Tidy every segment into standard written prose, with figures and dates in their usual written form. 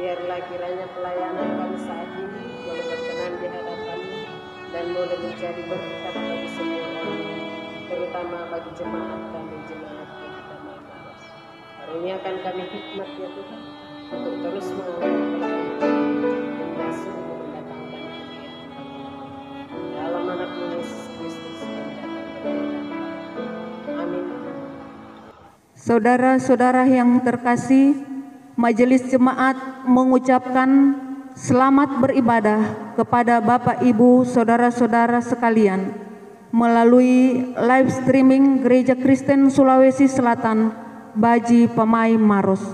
biarlah kiranya pelayanan kami saat ini boleh berkenan di hadapan-Mu dan boleh menjadi berkat bagi semua orang, terutama bagi jemaat kami, jemaat di Damai Maros. Karuniakan kami hikmat ya Tuhan, untuk terus mengangkat pelayanan hingga sungguh mendatangkan kemuliaan. Dalam anak-Mu Yesus Kristus kami datang berdoa. Amin. Saudara-saudara yang terkasih, Majelis Jemaat mengucapkan selamat beribadah kepada Bapak Ibu saudara-saudara sekalian melalui live streaming Gereja Kristen Sulawesi Selatan Baji Pamai Maros.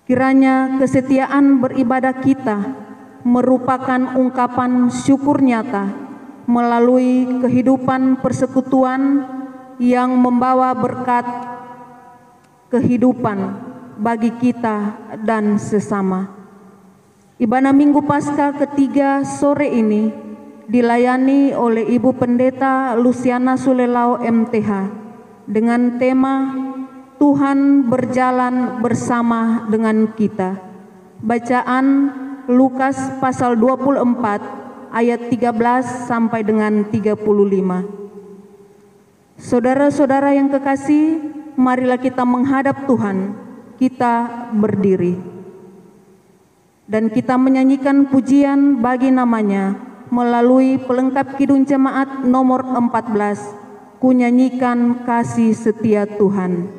Kiranya kesetiaan beribadah kita merupakan ungkapan syukur nyata melalui kehidupan persekutuan yang membawa berkat kehidupan bagi kita dan sesama. Ibadah Minggu Paskah ketiga sore ini dilayani oleh Ibu Pendeta Luciana Sulelau MTH dengan tema Tuhan berjalan bersama dengan kita. Bacaan Lukas pasal 24 ayat 13 sampai dengan 35. Saudara-saudara yang kekasih, marilah kita menghadap Tuhan, kita berdiri. Dan kita menyanyikan pujian bagi namanya melalui pelengkap Kidung Jemaat nomor 14, Ku nyanyikan kasih setia Tuhan.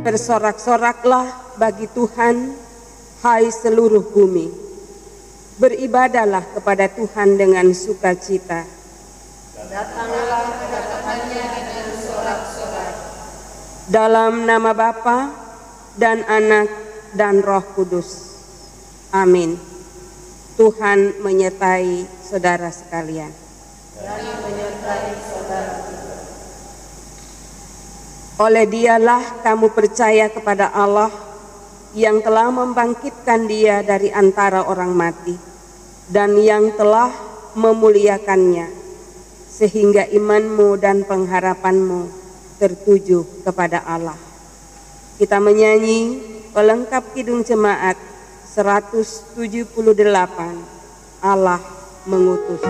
Bersorak-soraklah bagi Tuhan, hai seluruh bumi. Beribadahlah kepada Tuhan dengan sukacita. Datanglah ke hadapan-Nya dengan sorak-sorak. Dalam nama Bapa dan Anak dan Roh Kudus. Amin. Tuhan menyertai saudara sekalian. Dan menyertai saudara. Oleh Dialah kamu percaya kepada Allah yang telah membangkitkan Dia dari antara orang mati dan yang telah memuliakannya, sehingga imanmu dan pengharapanmu tertuju kepada Allah. Kita menyanyi pelengkap Kidung Jemaat 178, Allah mengutus.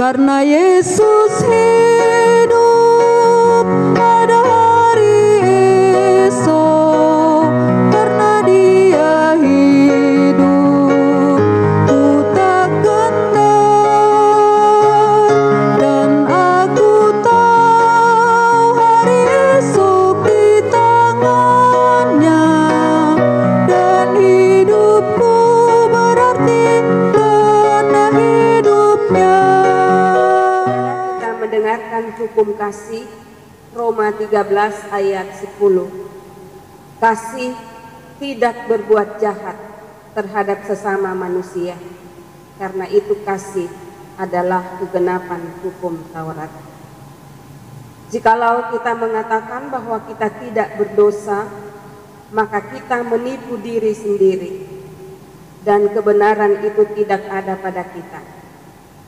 Karena Yesus hidup pada hari esok, karena Dia hidup, ku tak gentar, dan aku tahu hari esok di tangannya, dan hidupku berarti karena hidupnya. mendengarkan hukum kasih Roma 13 ayat 10. Kasih tidak berbuat jahat terhadap sesama manusia, karena itu kasih adalah kegenapan hukum Taurat. Jikalau kita mengatakan bahwa kita tidak berdosa, maka kita menipu diri sendiri, dan kebenaran itu tidak ada pada kita.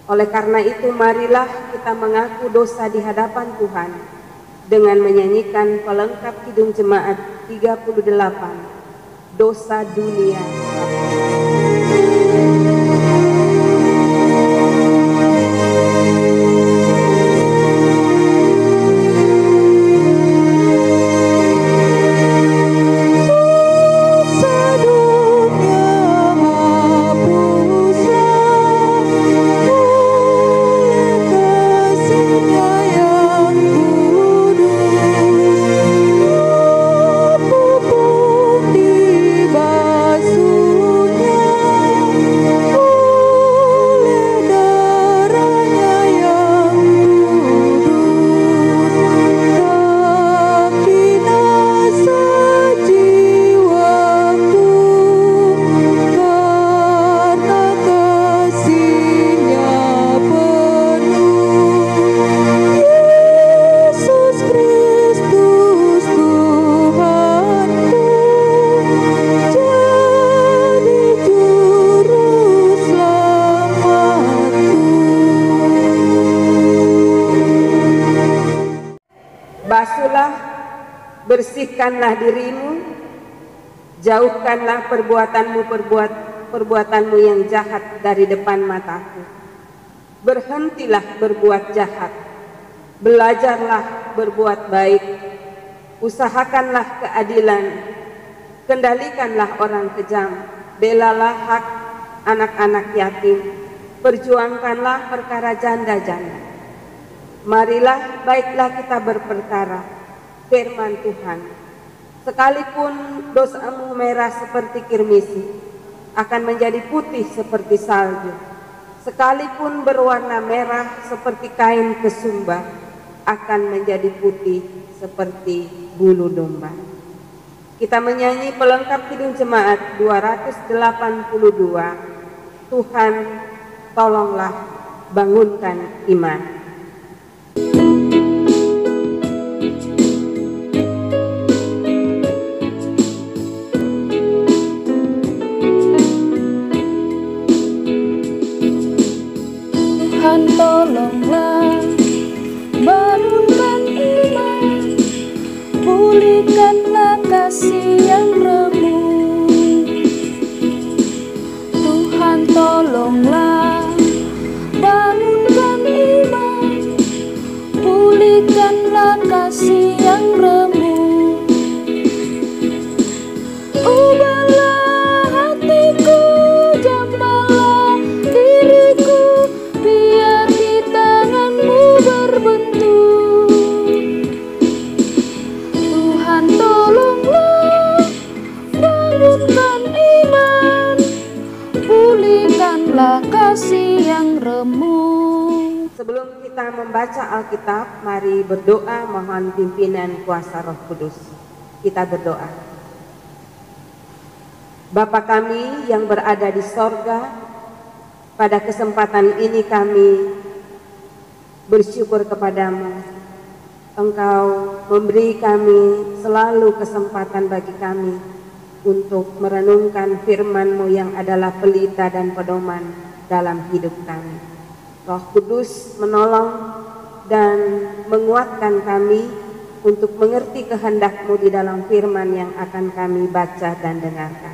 Oleh karena itu, marilah kita mengaku dosa di hadapan Tuhan dengan menyanyikan pelengkap Kidung Jemaat 38, Dosa Dunia. Basuhlah, bersihkanlah dirimu, jauhkanlah perbuatanmu yang jahat dari depan mataku. Berhentilah berbuat jahat, belajarlah berbuat baik, usahakanlah keadilan, kendalikanlah orang kejam, belalah hak anak-anak yatim, perjuangkanlah perkara janda-janda. Marilah baiklah kita berperkara, firman Tuhan. Sekalipun dosamu merah seperti kirmisi, akan menjadi putih seperti salju. Sekalipun berwarna merah seperti kain kesumba, akan menjadi putih seperti bulu domba. Kita menyanyi pelengkap Kidung Jemaat 282, Tuhan tolonglah bangunkan iman. Tuhan tolonglah bangunkan iman, pulihkanlah kasih yang remuk. Tuhan tolonglah bangunkan iman, pulihkanlah kasih yang remuk. Ubahlah hatiku, jamahlah diriku, biar di tangan-Mu berbentuk. Tuhan tolonglah bangunkan iman, pulihkanlah kasih yang remuk. Sebelum kita membaca Alkitab, mari berdoa mohon pimpinan kuasa Roh Kudus. Kita berdoa. Bapa kami yang berada di sorga, pada kesempatan ini kami bersyukur kepadamu. Engkau memberi kami selalu kesempatan bagi kami untuk merenungkan firman-Mu yang adalah pelita dan pedoman dalam hidup kami. Roh Kudus menolong dan menguatkan kami untuk mengerti kehendak-Mu di dalam firman yang akan kami baca dan dengarkan.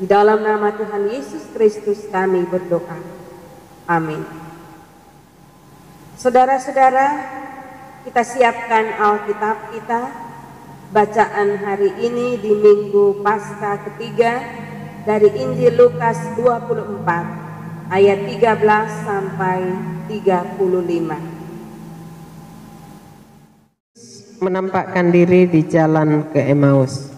Di dalam nama Tuhan Yesus Kristus kami berdoa. Amin. Saudara-saudara, kita siapkan Alkitab kita. Bacaan hari ini di Minggu Paskah ketiga dari Injil Lukas 24 ayat 13 sampai 35. Menampakkan diri di jalan ke Emmaus.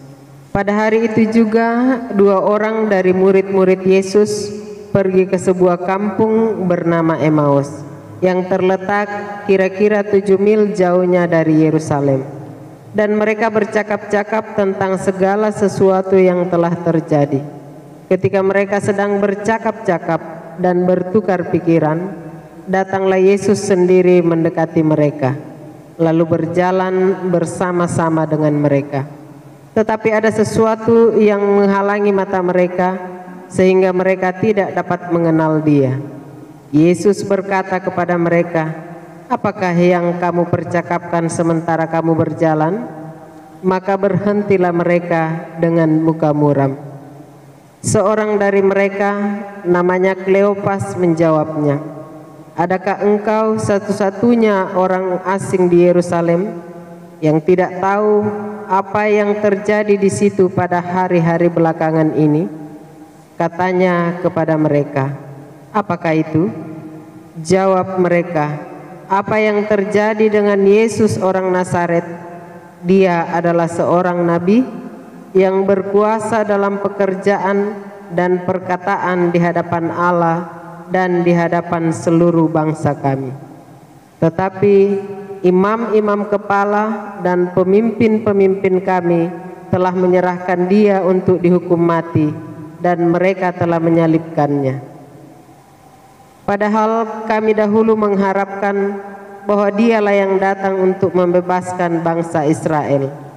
Pada hari itu juga 2 orang dari murid-murid Yesus pergi ke sebuah kampung bernama Emmaus, yang terletak kira-kira 7 mil jauhnya dari Yerusalem. Dan mereka bercakap-cakap tentang segala sesuatu yang telah terjadi. Ketika mereka sedang bercakap-cakap dan bertukar pikiran, datanglah Yesus sendiri mendekati mereka, lalu berjalan bersama-sama dengan mereka. Tetapi ada sesuatu yang menghalangi mata mereka, sehingga mereka tidak dapat mengenal Dia. Yesus berkata kepada mereka, "Apakah yang kamu percakapkan sementara kamu berjalan?" Maka berhentilah mereka dengan muka muram. Seorang dari mereka, namanya Kleopas, menjawabnya, "Adakah engkau satu-satunya orang asing di Yerusalem yang tidak tahu apa yang terjadi di situ pada hari-hari belakangan ini?" Katanya kepada mereka, "Apakah itu?" Jawab mereka, "Apa yang terjadi dengan Yesus orang Nazaret? Dia adalah seorang nabi yang berkuasa dalam pekerjaan dan perkataan di hadapan Allah dan di hadapan seluruh bangsa kami. Tetapi imam-imam kepala dan pemimpin-pemimpin kami telah menyerahkan Dia untuk dihukum mati, dan mereka telah menyalibkannya. Padahal kami dahulu mengharapkan bahwa Dialah yang datang untuk membebaskan bangsa Israel.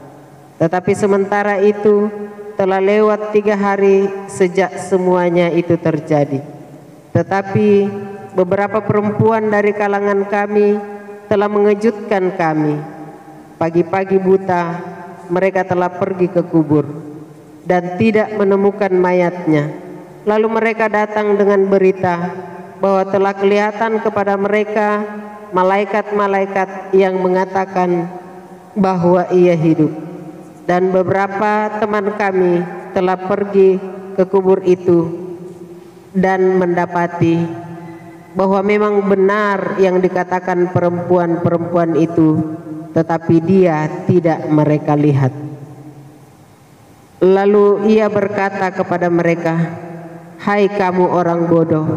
Tetapi sementara itu telah lewat 3 hari sejak semuanya itu terjadi. Tetapi beberapa perempuan dari kalangan kami telah mengejutkan kami. Pagi-pagi buta mereka telah pergi ke kubur dan tidak menemukan mayatnya. Lalu mereka datang dengan berita bahwa telah kelihatan kepada mereka malaikat-malaikat yang mengatakan bahwa Ia hidup. Dan beberapa teman kami telah pergi ke kubur itu dan mendapati bahwa memang benar yang dikatakan perempuan-perempuan itu, tetapi Dia tidak mereka lihat." Lalu Ia berkata kepada mereka, "Hai kamu orang bodoh,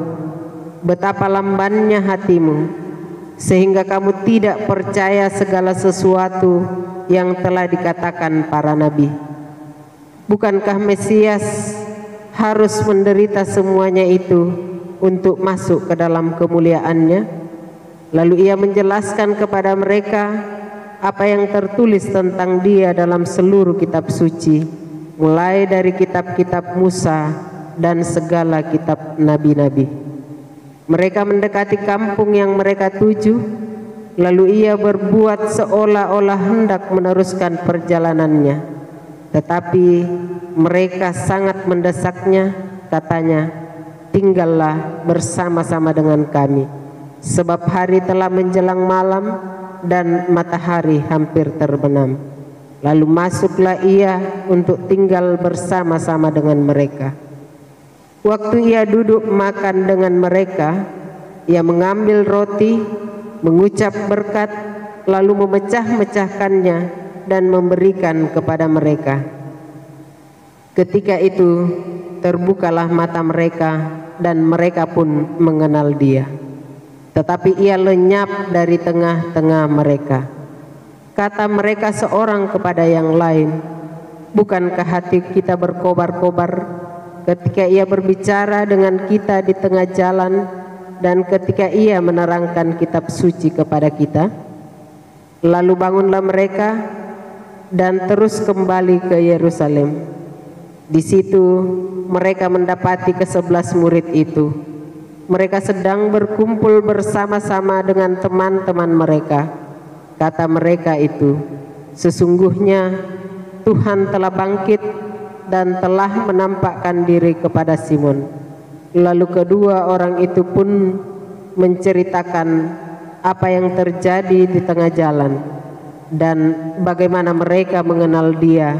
betapa lambannya hatimu, sehingga kamu tidak percaya segala sesuatu yang telah dikatakan para nabi. Bukankah Mesias harus menderita semuanya itu untuk masuk ke dalam kemuliaannya?" Lalu Ia menjelaskan kepada mereka apa yang tertulis tentang Dia dalam seluruh kitab suci, mulai dari kitab-kitab Musa dan segala kitab nabi-nabi. Mereka mendekati kampung yang mereka tuju, lalu Ia berbuat seolah-olah hendak meneruskan perjalanannya. Tetapi mereka sangat mendesaknya, katanya, "Tinggallah bersama-sama dengan kami, sebab hari telah menjelang malam dan matahari hampir terbenam." Lalu masuklah Ia untuk tinggal bersama-sama dengan mereka. Waktu Ia duduk makan dengan mereka, Ia mengambil roti, mengucap berkat, lalu memecah-mecahkannya dan memberikan kepada mereka. Ketika itu terbukalah mata mereka dan mereka pun mengenal Dia. Tetapi Ia lenyap dari tengah-tengah mereka. Kata mereka seorang kepada yang lain, "Bukankah hati kita berkobar-kobar ketika Ia berbicara dengan kita di tengah jalan dan ketika Ia menerangkan kitab suci kepada kita?" Lalu bangunlah mereka dan terus kembali ke Yerusalem. Di situ mereka mendapati ke-11 murid itu. Mereka sedang berkumpul bersama-sama dengan teman-teman mereka. Kata mereka itu, "Sesungguhnya Tuhan telah bangkit dan telah menampakkan diri kepada Simon." Lalu kedua orang itu pun menceritakan apa yang terjadi di tengah jalan dan bagaimana mereka mengenal Dia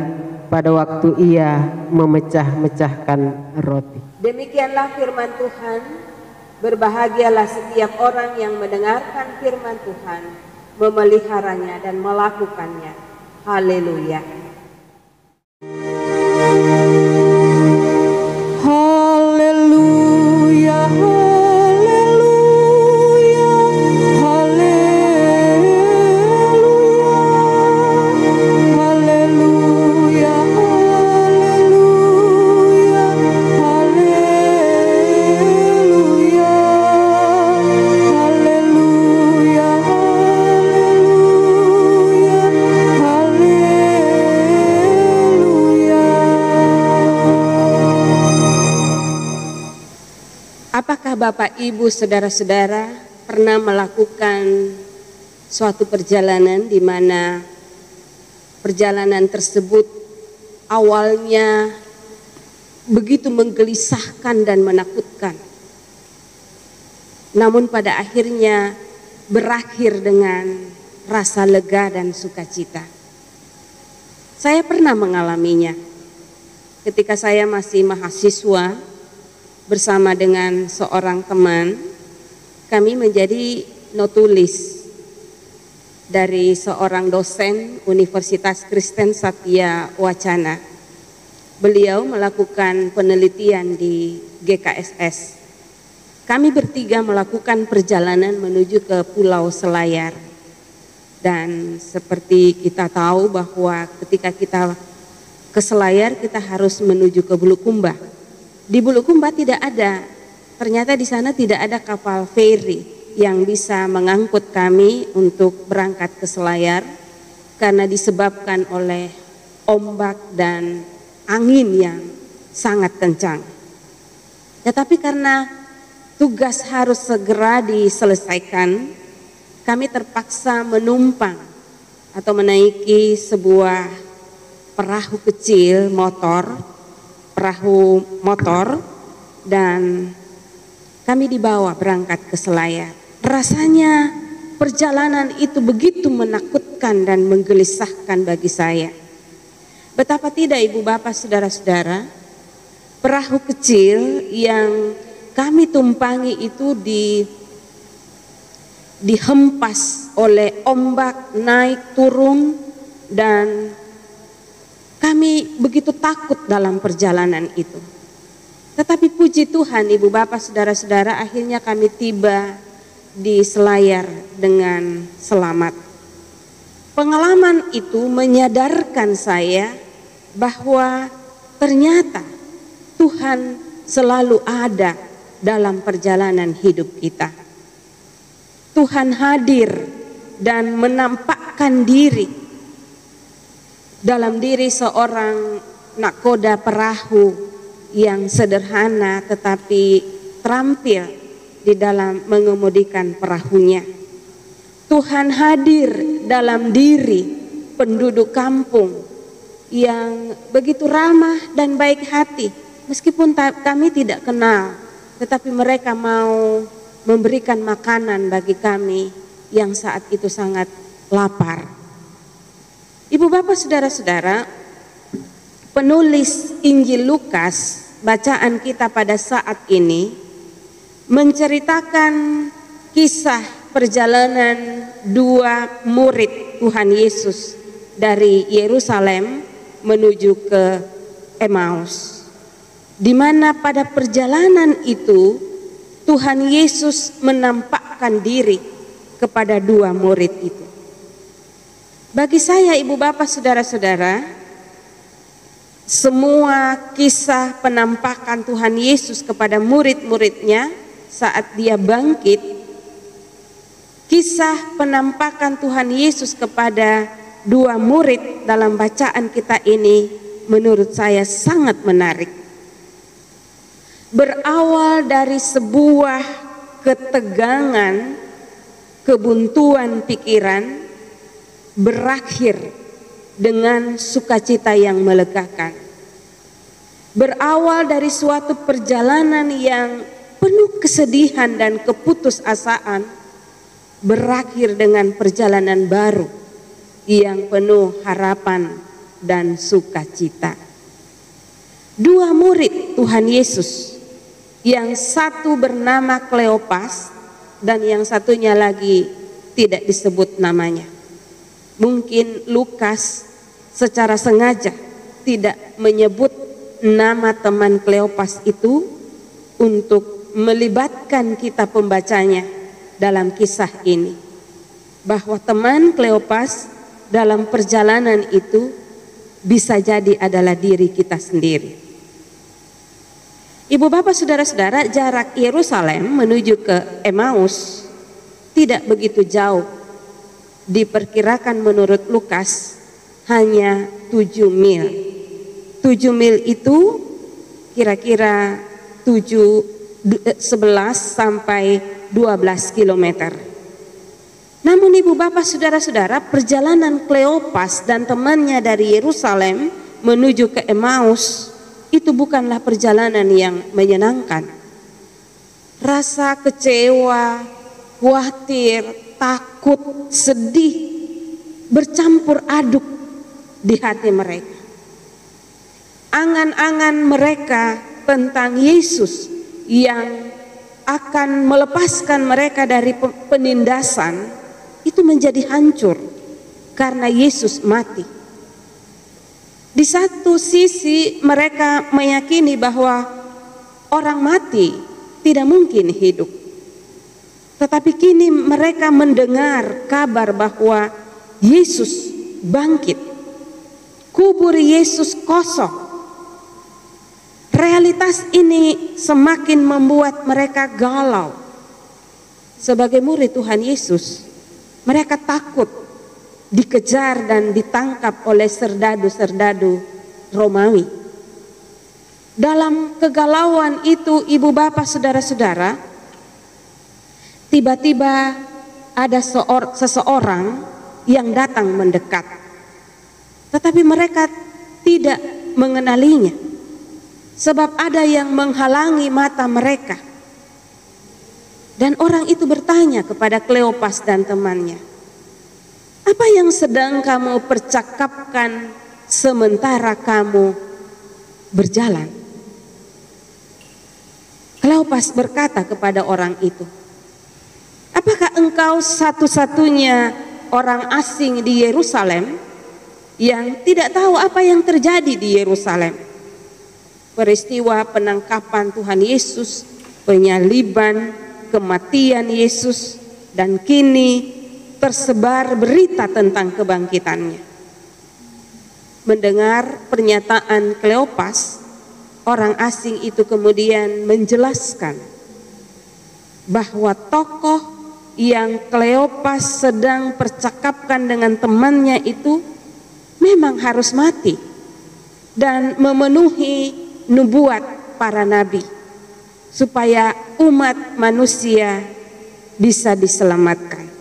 pada waktu Ia memecah-mecahkan roti. Demikianlah firman Tuhan. Berbahagialah setiap orang yang mendengarkan firman Tuhan, memeliharanya dan melakukannya. Haleluya. Haleluya, haleluya, Bapak, Ibu, saudara-saudara pernah melakukan suatu perjalanan di mana perjalanan tersebut awalnya begitu menggelisahkan dan menakutkan, namun pada akhirnya berakhir dengan rasa lega dan sukacita. Saya pernah mengalaminya ketika saya masih mahasiswa bersama dengan seorang teman. Kami menjadi notulis dari seorang dosen Universitas Kristen Satya Wacana. Beliau melakukan penelitian di GKSS. Kami bertiga melakukan perjalanan menuju ke Pulau Selayar. Dan seperti kita tahu bahwa ketika kita ke Selayar kita harus menuju ke Bulukumba. Di Bulukumba ternyata di sana tidak ada kapal feri yang bisa mengangkut kami untuk berangkat ke Selayar karena disebabkan oleh ombak dan angin yang sangat kencang. Tetapi karena tugas harus segera diselesaikan, kami terpaksa menumpang atau menaiki sebuah perahu kecil perahu motor, dan kami dibawa berangkat ke Selayar. Rasanya perjalanan itu begitu menakutkan dan menggelisahkan bagi saya. Betapa tidak, Ibu Bapak, saudara-saudara, perahu kecil yang kami tumpangi itu dihempas oleh ombak naik turun, dan kami begitu takut dalam perjalanan itu. Tetapi puji Tuhan, Ibu Bapak, saudara-saudara, akhirnya kami tiba di Selayar dengan selamat. Pengalaman itu menyadarkan saya bahwa ternyata Tuhan selalu ada dalam perjalanan hidup kita. Tuhan hadir dan menampakkan diri dalam diri seorang nakoda perahu yang sederhana tetapi terampil di dalam mengemudikan perahunya. Tuhan hadir dalam diri penduduk kampung yang begitu ramah dan baik hati. Meskipun kami tidak kenal, tetapi mereka mau memberikan makanan bagi kami yang saat itu sangat lapar. Ibu Bapak, saudara-saudara, penulis Injil Lukas, bacaan kita pada saat ini, menceritakan kisah perjalanan dua murid Tuhan Yesus dari Yerusalem menuju ke Emmaus, di mana pada perjalanan itu Tuhan Yesus menampakkan diri kepada dua murid itu. Bagi saya, Ibu Bapak, saudara-saudara, semua kisah penampakan Tuhan Yesus kepada murid-muridnya saat dia bangkit, kisah penampakan Tuhan Yesus kepada dua murid dalam bacaan kita ini menurut saya sangat menarik. Berawal dari sebuah ketegangan, kebuntuan pikiran, berakhir dengan sukacita yang melegakan. Berawal dari suatu perjalanan yang penuh kesedihan dan keputusasaan, berakhir dengan perjalanan baru yang penuh harapan dan sukacita. Dua murid Tuhan Yesus, yang satu bernama Kleopas dan yang satunya lagi tidak disebut namanya. Mungkin Lukas secara sengaja tidak menyebut nama teman Kleopas itu untuk melibatkan kita pembacanya dalam kisah ini, bahwa teman Kleopas dalam perjalanan itu bisa jadi adalah diri kita sendiri. Ibu Bapak, saudara-saudara, jarak Yerusalem menuju ke Emmaus tidak begitu jauh. Diperkirakan menurut Lukas hanya 7 mil. 7 mil itu kira-kira 7 sampai 12 km. Namun ibu bapak saudara-saudara, perjalanan Kleopas dan temannya dari Yerusalem menuju ke Emmaus itu bukanlah perjalanan yang menyenangkan. Rasa kecewa, khawatir, takut, sedih bercampur aduk di hati mereka. Angan-angan mereka tentang Yesus yang akan melepaskan mereka dari penindasan itu menjadi hancur karena Yesus mati. Di satu sisi mereka meyakini bahwa orang mati tidak mungkin hidup. Tetapi kini mereka mendengar kabar bahwa Yesus bangkit. Kubur Yesus kosong. Realitas ini semakin membuat mereka galau. Sebagai murid Tuhan Yesus, mereka takut dikejar dan ditangkap oleh serdadu-serdadu Romawi. Dalam kegalauan itu, ibu bapak saudara-saudara, tiba-tiba ada seseorang yang datang mendekat. Tetapi mereka tidak mengenalinya. Sebab ada yang menghalangi mata mereka. Dan orang itu bertanya kepada Kleopas dan temannya, "Apa yang sedang kamu percakapkan sementara kamu berjalan?" Kleopas berkata kepada orang itu, "Apakah engkau satu-satunya orang asing di Yerusalem yang tidak tahu apa yang terjadi di Yerusalem? Peristiwa penangkapan Tuhan Yesus, penyaliban, kematian Yesus, dan kini tersebar berita tentang kebangkitannya." Mendengar pernyataan Kleopas, orang asing itu kemudian menjelaskan bahwa tokoh yang Kleopas sedang percakapkan dengan temannya itu memang harus mati dan memenuhi nubuat para nabi supaya umat manusia bisa diselamatkan.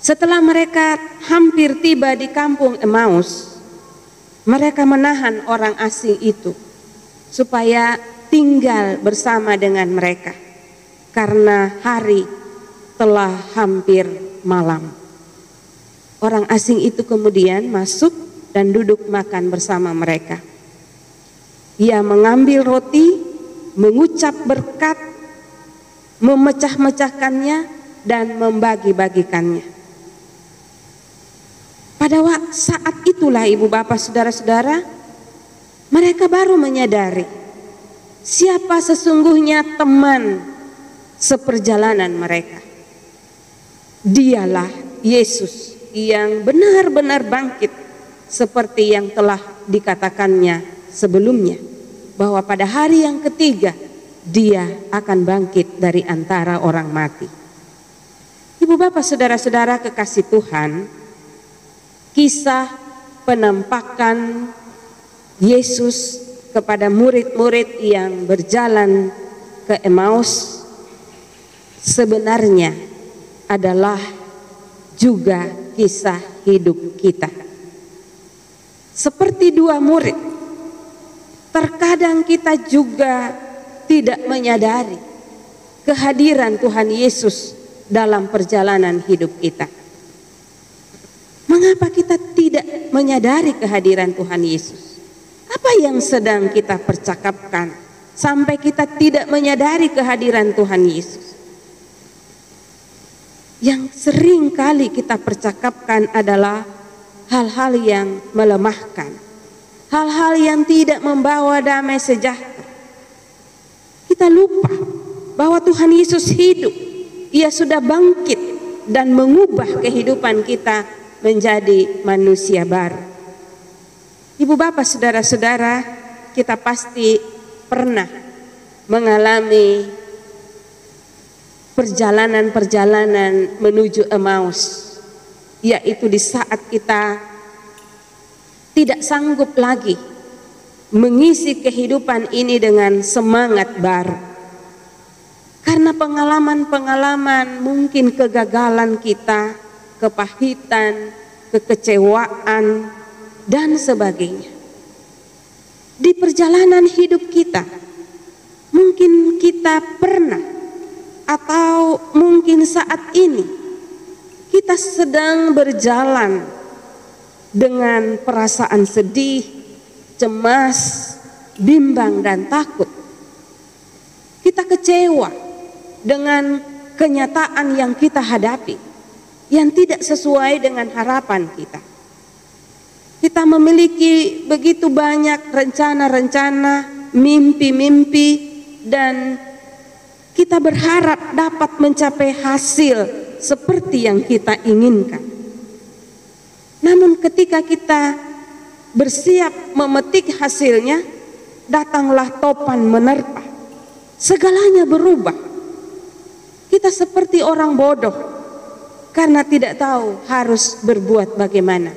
Setelah mereka hampir tiba di kampung Emmaus, mereka menahan orang asing itu supaya tinggal bersama dengan mereka karena hari telah hampir malam. Orang asing itu kemudian masuk dan duduk makan bersama mereka. Ia mengambil roti, mengucap berkat, memecah-mecahkannya dan membagi-bagikannya. Pada saat itulah ibu bapak saudara-saudara, mereka baru menyadari siapa sesungguhnya teman seperjalanan mereka. Dialah Yesus yang benar-benar bangkit seperti yang telah dikatakannya sebelumnya, bahwa pada hari yang ketiga dia akan bangkit dari antara orang mati. Ibu bapak saudara-saudara kekasih Tuhan, kisah penampakan Yesus kepada murid-murid yang berjalan ke Emmaus sebenarnya adalah juga kisah hidup kita. Seperti dua murid, terkadang kita juga tidak menyadari kehadiran Tuhan Yesus dalam perjalanan hidup kita. Mengapa kita tidak menyadari kehadiran Tuhan Yesus? Apa yang sedang kita percakapkan sampai kita tidak menyadari kehadiran Tuhan Yesus? Yang sering kali kita percakapkan adalah hal-hal yang melemahkan, hal-hal yang tidak membawa damai sejahtera. Kita lupa bahwa Tuhan Yesus hidup. Ia sudah bangkit dan mengubah kehidupan kita menjadi manusia baru. Ibu bapak saudara-saudara, kita pasti pernah mengalami perjalanan-perjalanan menuju Emmaus, yaitu di saat kita tidak sanggup lagi mengisi kehidupan ini dengan semangat baru. Karena pengalaman-pengalaman, mungkin kegagalan kita, kepahitan, kekecewaan, dan sebagainya. Di perjalanan hidup kita, mungkin kita pernah atau mungkin saat ini kita sedang berjalan dengan perasaan sedih, cemas, bimbang, dan takut. Kita kecewa dengan kenyataan yang kita hadapi yang tidak sesuai dengan harapan kita. Kita memiliki begitu banyak rencana-rencana, mimpi-mimpi, dan kita berharap dapat mencapai hasil seperti yang kita inginkan. Namun ketika kita bersiap memetik hasilnya, datanglah topan menerpa. Segalanya berubah. Kita seperti orang bodoh karena tidak tahu harus berbuat bagaimana.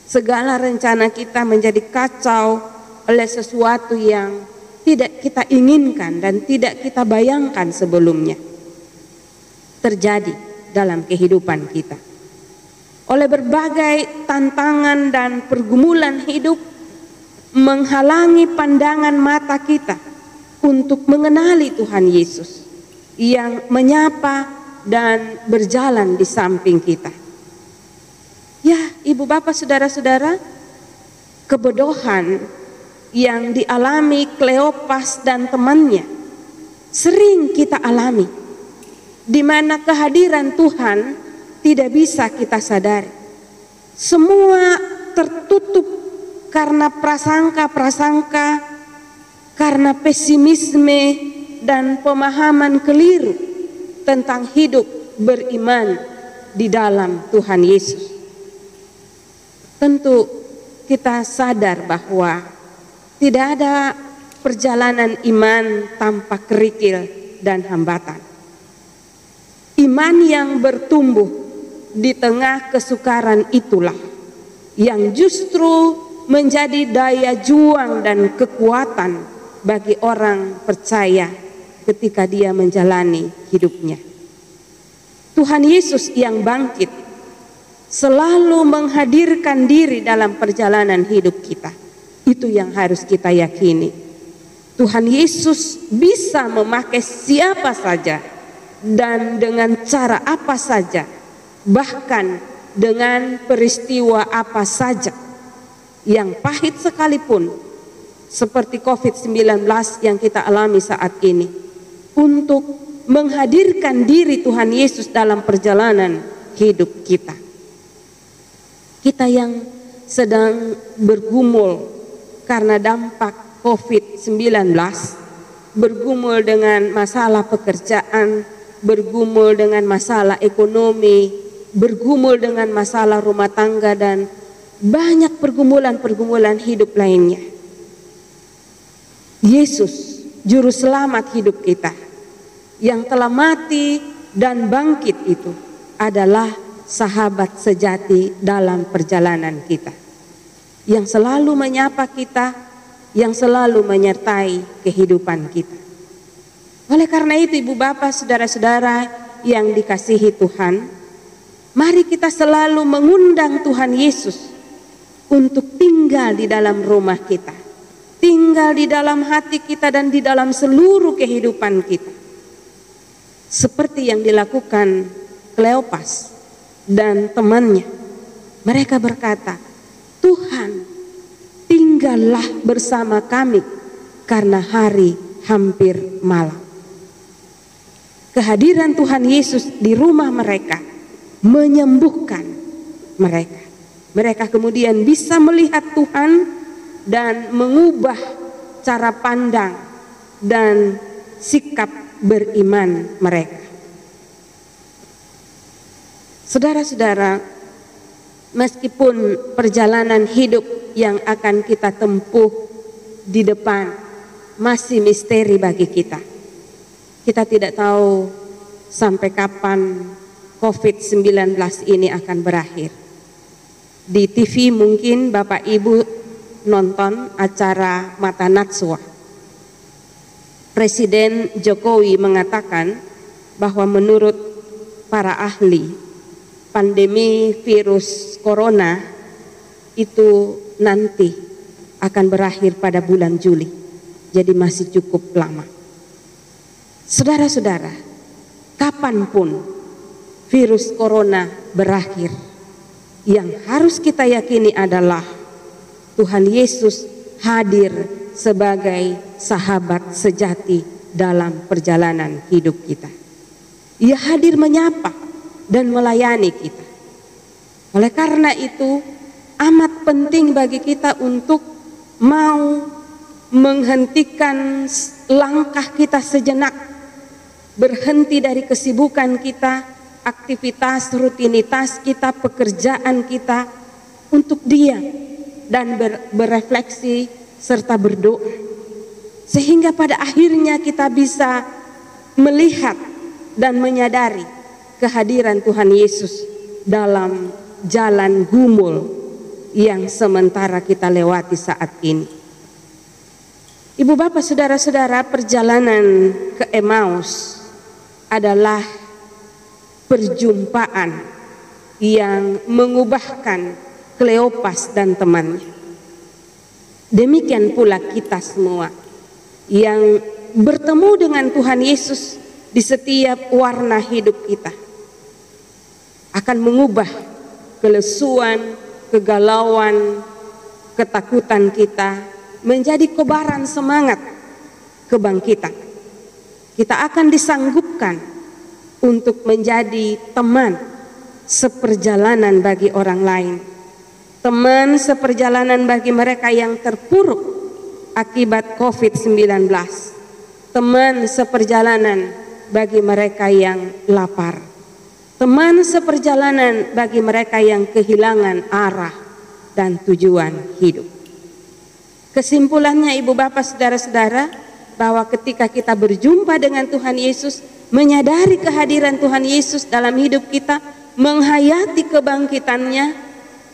Segala rencana kita menjadi kacau oleh sesuatu yang tidak kita inginkan dan tidak kita bayangkan sebelumnya terjadi dalam kehidupan kita. Oleh berbagai tantangan dan pergumulan hidup menghalangi pandangan mata kita untuk mengenali Tuhan Yesus yang menyapa dan berjalan di samping kita. Ya, ibu bapak saudara-saudara, kebodohan yang dialami Kleopas dan temannya sering kita alami, di mana kehadiran Tuhan tidak bisa kita sadari. Semua tertutup karena prasangka-prasangka, karena pesimisme dan pemahaman keliru tentang hidup beriman di dalam Tuhan Yesus. Tentu kita sadar bahwa tidak ada perjalanan iman tanpa kerikil dan hambatan. Iman yang bertumbuh di tengah kesukaran itulah yang justru menjadi daya juang dan kekuatan bagi orang percaya ketika dia menjalani hidupnya. Tuhan Yesus yang bangkit selalu menghadirkan diri dalam perjalanan hidup kita. Itu yang harus kita yakini. Tuhan Yesus bisa memakai siapa saja dan dengan cara apa saja, bahkan dengan peristiwa apa saja yang pahit sekalipun, seperti COVID-19 yang kita alami saat ini, untuk menghadirkan diri Tuhan Yesus dalam perjalanan hidup kita. Kita yang sedang bergumul karena dampak COVID-19, bergumul dengan masalah pekerjaan, bergumul dengan masalah ekonomi, bergumul dengan masalah rumah tangga, dan banyak pergumulan-pergumulan hidup lainnya. Yesus, juru selamat hidup kita, yang telah mati dan bangkit itu adalah sahabat sejati dalam perjalanan kita, yang selalu menyapa kita, yang selalu menyertai kehidupan kita. Oleh karena itu, ibu bapak, saudara-saudara yang dikasihi Tuhan, mari kita selalu mengundang Tuhan Yesus untuk tinggal di dalam rumah kita, tinggal di dalam hati kita dan di dalam seluruh kehidupan kita. Seperti yang dilakukan Kleopas dan temannya. Mereka berkata, Tuhan, tinggallah bersama kami karena hari hampir malam. Kehadiran Tuhan Yesus di rumah mereka menyembuhkan mereka. Mereka kemudian bisa melihat Tuhan dan mengubah cara pandang dan sikap beriman mereka. Saudara-saudara, meskipun perjalanan hidup yang akan kita tempuh di depan masih misteri bagi kita. Kita tidak tahu sampai kapan COVID-19 ini akan berakhir. Di TV mungkin Bapak Ibu nonton acara Mata Najwa. Presiden Jokowi mengatakan bahwa menurut para ahli, pandemi virus corona itu nanti akan berakhir pada bulan Juli. Jadi masih cukup lama. Saudara-saudara, kapanpun virus corona berakhir, yang harus kita yakini adalah Tuhan Yesus hadir sebagai sahabat sejati dalam perjalanan hidup kita. Ia hadir menyapa dan melayani kita. Oleh karena itu, amat penting bagi kita untuk mau menghentikan langkah kita sejenak, berhenti dari kesibukan kita, aktivitas, rutinitas kita, pekerjaan kita, untuk diam dan berefleksi serta berdoa, sehingga pada akhirnya kita bisa melihat dan menyadari kehadiran Tuhan Yesus dalam jalan gumul yang sementara kita lewati saat ini. Ibu bapak saudara-saudara, perjalanan ke Emmaus adalah perjumpaan yang mengubahkan Kleopas dan temannya. Demikian pula kita semua yang bertemu dengan Tuhan Yesus di setiap warna hidup kita akan mengubah kelesuan, kegalauan, ketakutan kita menjadi kobaran semangat kebangkitan. Kita akan disanggupkan untuk menjadi teman seperjalanan bagi orang lain, teman seperjalanan bagi mereka yang terpuruk akibat COVID-19, teman seperjalanan bagi mereka yang lapar, teman seperjalanan bagi mereka yang kehilangan arah dan tujuan hidup. Kesimpulannya ibu bapak saudara-saudara, bahwa ketika kita berjumpa dengan Tuhan Yesus, menyadari kehadiran Tuhan Yesus dalam hidup kita, menghayati kebangkitannya,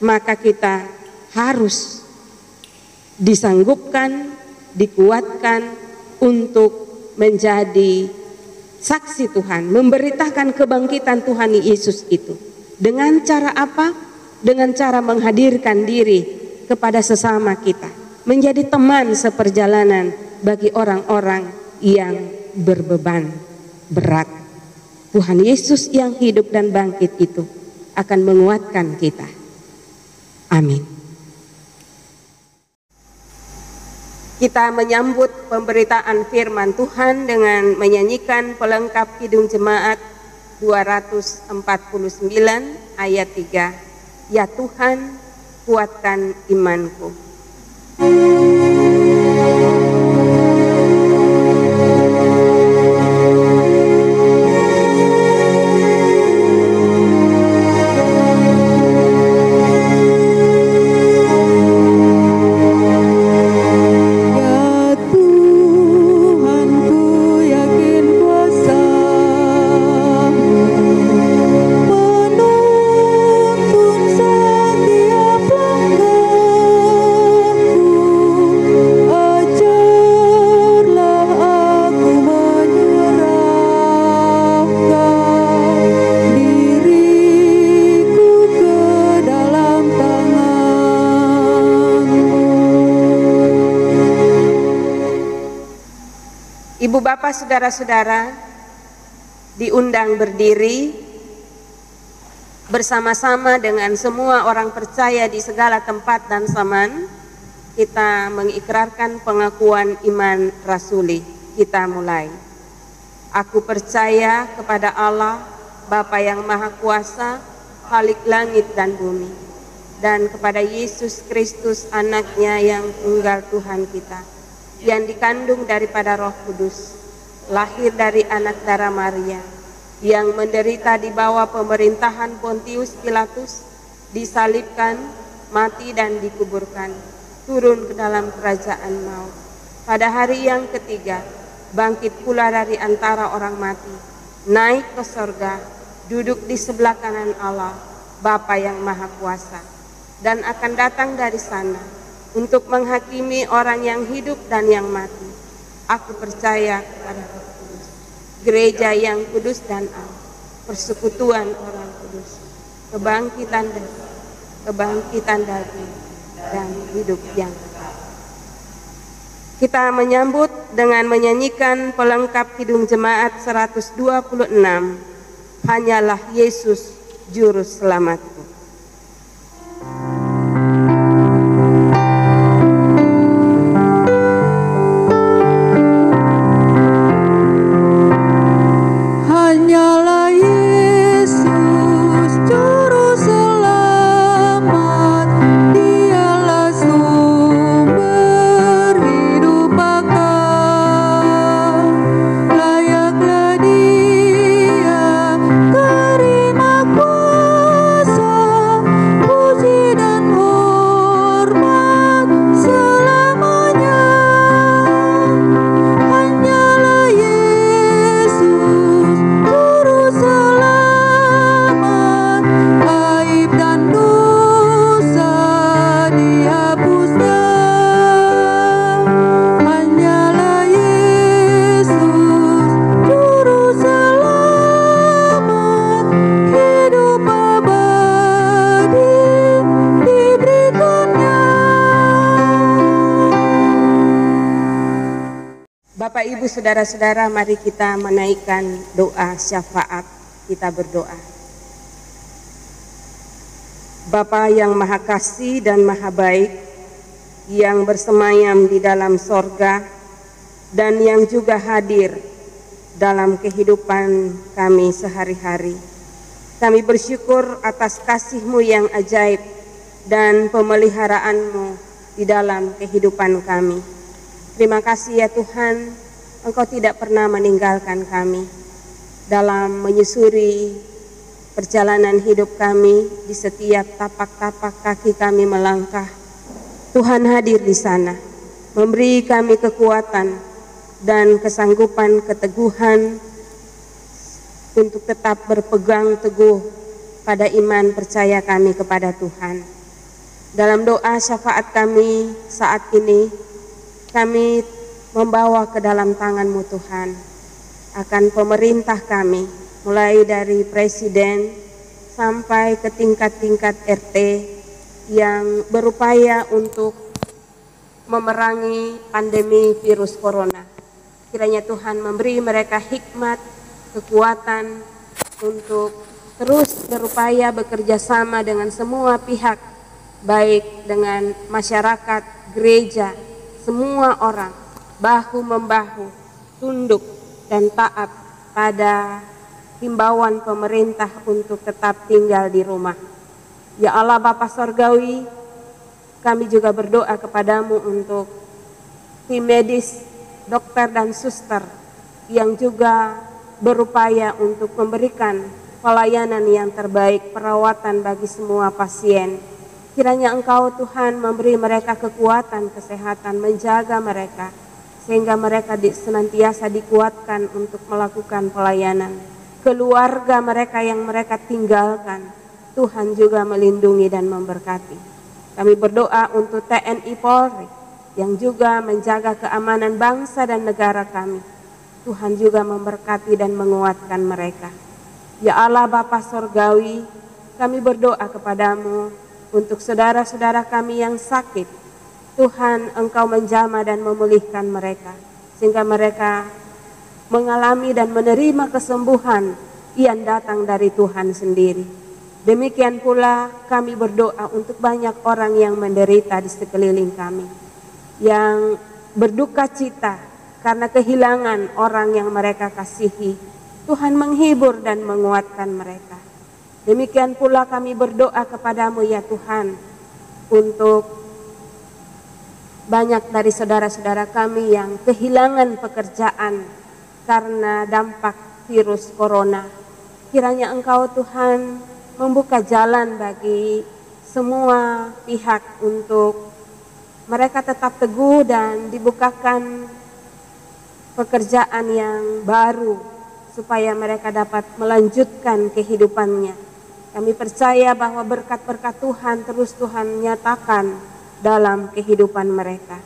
maka kita harus disanggupkan, dikuatkan untuk menjadi saksi Tuhan, memberitakan kebangkitan Tuhan Yesus itu. Dengan cara apa? Dengan cara menghadirkan diri kepada sesama kita, menjadi teman seperjalanan bagi orang-orang yang berbeban berat. Tuhan Yesus yang hidup dan bangkit itu akan menguatkan kita. Amin. Kita menyambut pemberitaan firman Tuhan dengan menyanyikan pelengkap Kidung Jemaat 249 ayat 3. Ya Tuhan, kuatkan imanku. Ibu bapak saudara-saudara diundang berdiri bersama-sama dengan semua orang percaya di segala tempat dan zaman. Kita mengikrarkan pengakuan iman rasuli. Kita mulai. Aku percaya kepada Allah, Bapa yang Maha Kuasa, Khalik langit dan bumi, dan kepada Yesus Kristus anaknya yang tunggal Tuhan kita, yang dikandung daripada Roh Kudus, lahir dari anak darah Maria, yang menderita di bawah pemerintahan Pontius Pilatus, disalibkan, mati dan dikuburkan, turun ke dalam kerajaan maut. Pada hari yang ketiga, bangkit pula dari antara orang mati, naik ke sorga, duduk di sebelah kanan Allah, Bapa yang Maha Kuasa, dan akan datang dari sana untuk menghakimi orang yang hidup dan yang mati. Aku percaya kepada Roh Kudus, gereja yang kudus dan am, persekutuan orang kudus, kebangkitan daging, dan hidup yang kekal. Kita menyambut dengan menyanyikan pelengkap Kidung Jemaat 126, Hanyalah Yesus Juru Selamatku. Hanyalah Yesus Juru Selamat, Dialah sumber hidup akal. Layaklah Dia terima kuasa, puji dan hormat selamanya. Hanyalah Yesus Juru Selamat, aib dan dosa dihapusnya. Hanyalah Yesus Juru Selamat, hidup abadi diberikannya. Bapak, Ibu, Saudara-saudara, mari kita menaikkan doa syafaat. Kita berdoa. Bapa yang Maha Kasih dan Maha Baik, yang bersemayam di dalam sorga dan yang juga hadir dalam kehidupan kami sehari-hari. Kami bersyukur atas kasih-Mu yang ajaib dan pemeliharaan-Mu di dalam kehidupan kami. Terima kasih ya Tuhan, Engkau tidak pernah meninggalkan kami dalam menyusuri perjalanan hidup kami. Di setiap tapak-tapak kaki kami melangkah, Tuhan hadir di sana, memberi kami kekuatan dan kesanggupan, keteguhan untuk tetap berpegang teguh pada iman percaya kami kepada Tuhan. Dalam doa syafaat kami saat ini, kami membawa ke dalam tangan-Mu Tuhan akan pemerintah kami, mulai dari presiden sampai ke tingkat-tingkat RT yang berupaya untuk memerangi pandemi virus corona. Kiranya Tuhan memberi mereka hikmat, kekuatan untuk terus berupaya bekerja sama dengan semua pihak, baik dengan masyarakat, gereja, semua orang bahu-membahu, tunduk dan taat pada himbauan pemerintah untuk tetap tinggal di rumah. Ya Allah Bapa Sorgawi, kami juga berdoa kepadamu untuk tim medis, dokter dan suster yang juga berupaya untuk memberikan pelayanan yang terbaik, perawatan bagi semua pasien. Kiranya Engkau Tuhan memberi mereka kekuatan, kesehatan, menjaga mereka, sehingga mereka senantiasa dikuatkan untuk melakukan pelayanan. Keluarga mereka yang mereka tinggalkan, Tuhan juga melindungi dan memberkati. Kami berdoa untuk TNI Polri yang juga menjaga keamanan bangsa dan negara kami. Tuhan juga memberkati dan menguatkan mereka. Ya Allah Bapa Sorgawi, kami berdoa kepadamu untuk saudara-saudara kami yang sakit. Tuhan, Engkau menjamah dan memulihkan mereka, sehingga mereka mengalami dan menerima kesembuhan yang datang dari Tuhan sendiri. Demikian pula kami berdoa untuk banyak orang yang menderita di sekeliling kami, yang berduka cita karena kehilangan orang yang mereka kasihi. Tuhan menghibur dan menguatkan mereka. Demikian pula kami berdoa kepadamu ya Tuhan, untuk banyak dari saudara-saudara kami yang kehilangan pekerjaan karena dampak virus corona. Kiranya Engkau Tuhan membuka jalan bagi semua pihak untuk mereka tetap teguh dan dibukakan pekerjaan yang baru supaya mereka dapat melanjutkan kehidupannya. Kami percaya bahwa berkat-berkat Tuhan terus Tuhan nyatakan dalam kehidupan mereka.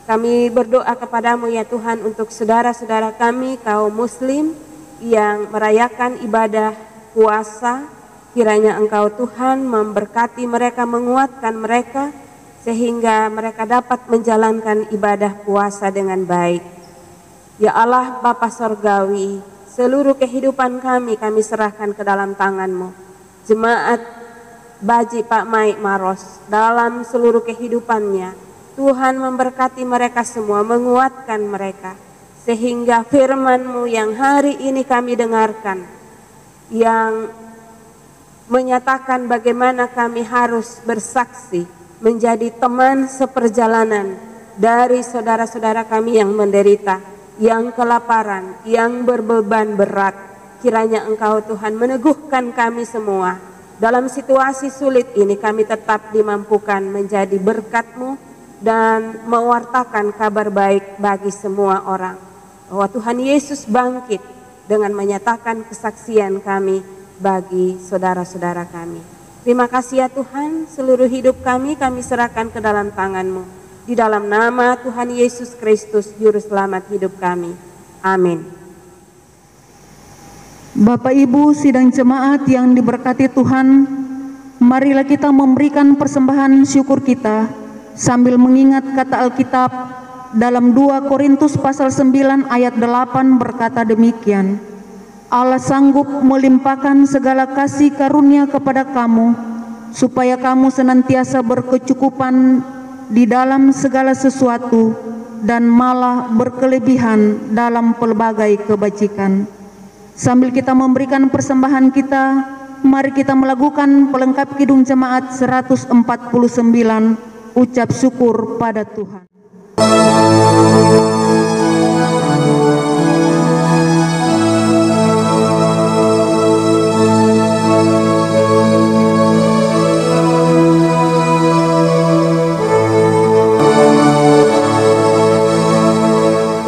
Kami berdoa kepadamu ya Tuhan untuk saudara-saudara kami kaum muslim yang merayakan ibadah puasa. Kiranya Engkau Tuhan memberkati mereka, menguatkan mereka sehingga mereka dapat menjalankan ibadah puasa dengan baik. Ya Allah Bapa Sorgawi, seluruh kehidupan kami serahkan ke dalam tangan-Mu. Jemaat Baji Pak Maik Maros dalam seluruh kehidupannya, Tuhan memberkati mereka semua, menguatkan mereka, sehingga firman-Mu yang hari ini kami dengarkan, yang menyatakan bagaimana kami harus bersaksi, menjadi teman seperjalanan dari saudara-saudara kami yang menderita, yang kelaparan, yang berbeban berat. Kiranya Engkau Tuhan meneguhkan kami semua. Dalam situasi sulit ini kami tetap dimampukan menjadi berkat-Mu dan mewartakan kabar baik bagi semua orang, bahwa Tuhan Yesus bangkit dengan menyatakan kesaksian kami bagi saudara-saudara kami. Terima kasih ya Tuhan, seluruh hidup kami serahkan ke dalam tangan-Mu. Di dalam nama Tuhan Yesus Kristus, Juru Selamat hidup kami. Amin. Bapak Ibu sidang jemaat yang diberkati Tuhan, marilah kita memberikan persembahan syukur kita sambil mengingat kata Alkitab dalam 2 Korintus pasal 9 ayat 8 berkata demikian, Allah sanggup melimpahkan segala kasih karunia kepada kamu, supaya kamu senantiasa berkecukupan di dalam segala sesuatu dan malah berkelebihan dalam pelbagai kebajikan. Sambil kita memberikan persembahan kita, mari kita melakukan pelengkap kidung jemaat 149, ucap syukur pada Tuhan.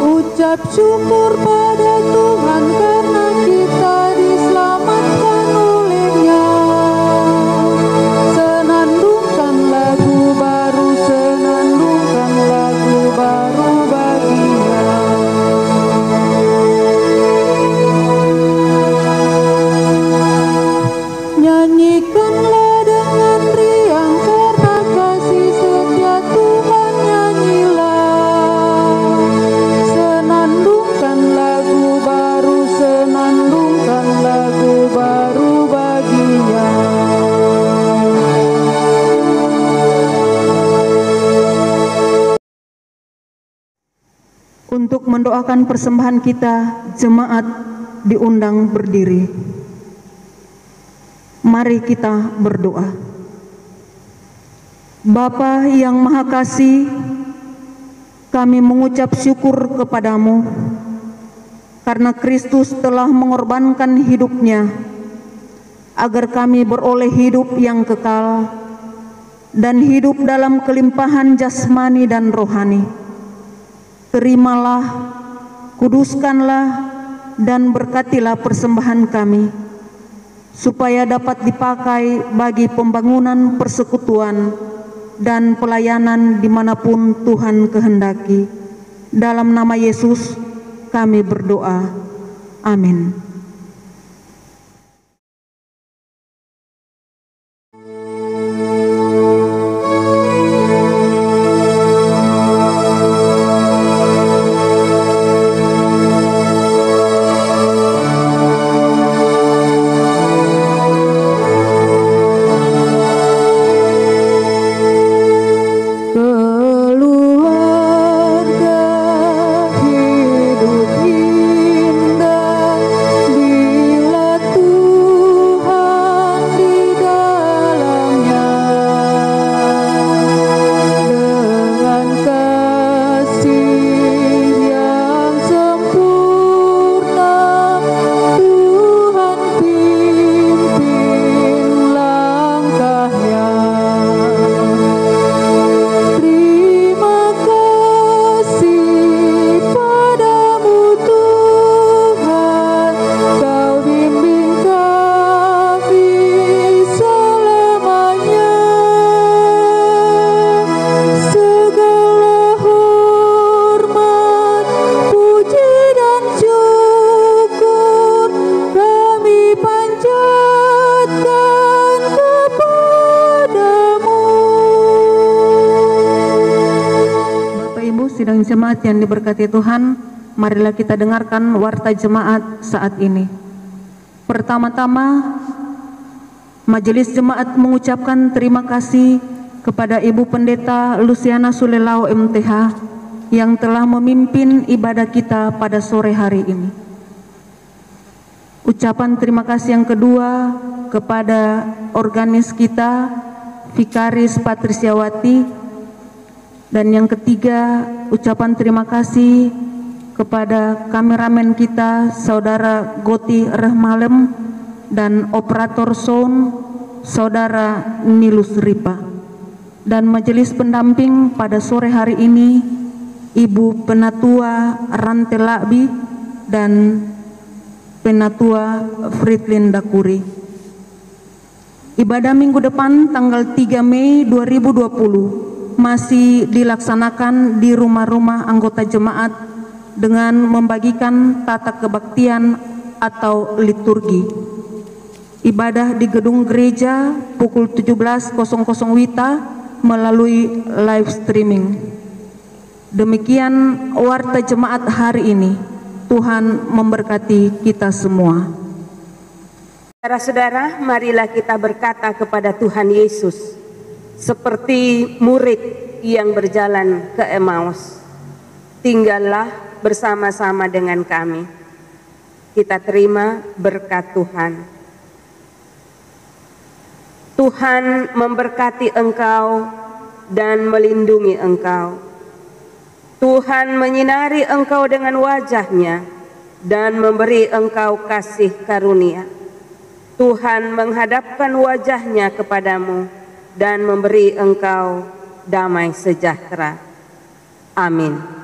Ucap syukur pada Tuhan karena kita diselamatkan oleh-Nya. Senandungkan lagu baru, senandungkan lagu baru bagi-Nya. Nyanyikanlah dengan riang karena kasih setia Tuhan, nyanyilah. Senandungkan lagu baru, senandungkan lagu baru bagi-Nya. Untuk mendoakan persembahan kita, jemaat diundang berdiri. Mari kita berdoa. Bapa yang Maha Kasih, kami mengucap syukur kepadamu karena Kristus telah mengorbankan hidupnya agar kami beroleh hidup yang kekal dan hidup dalam kelimpahan jasmani dan rohani. Terimalah, kuduskanlah, dan berkatilah persembahan kami, supaya dapat dipakai bagi pembangunan persekutuan dan pelayanan dimanapun Tuhan kehendaki. Dalam nama Yesus kami berdoa. Amin. Keluarga hidup indah jemaat yang diberkati Tuhan, marilah kita dengarkan warta jemaat saat ini. Pertama-tama, Majelis Jemaat mengucapkan terima kasih kepada Ibu Pendeta Luciana Sulelau MTH yang telah memimpin ibadah kita pada sore hari ini. Ucapan terima kasih yang kedua kepada organis kita, Vikaris Patriciawati. Dan yang ketiga, ucapan terima kasih kepada kameramen kita, Saudara Goti Rahmalem, dan operator sound, Saudara Nilus Ripa. Dan majelis pendamping pada sore hari ini, Ibu Penatua Rante Lakbi dan Penatua Fridlin Dakuri. Ibadah minggu depan tanggal 3 Mei 2020 masih dilaksanakan di rumah-rumah anggota jemaat dengan membagikan tata kebaktian atau liturgi. Ibadah di gedung gereja pukul 17.00 WITA melalui live streaming. Demikian warta jemaat hari ini. Tuhan memberkati kita semua. Saudara-saudara, marilah kita berkata kepada Tuhan Yesus seperti murid yang berjalan ke Emmaus, tinggallah bersama-sama dengan kami. Kita terima berkat Tuhan. Tuhan memberkati engkau dan melindungi engkau. Tuhan menyinari engkau dengan wajah-Nya dan memberi engkau kasih karunia. Tuhan menghadapkan wajah-Nya kepadamu dan memberi engkau damai sejahtera. Amin.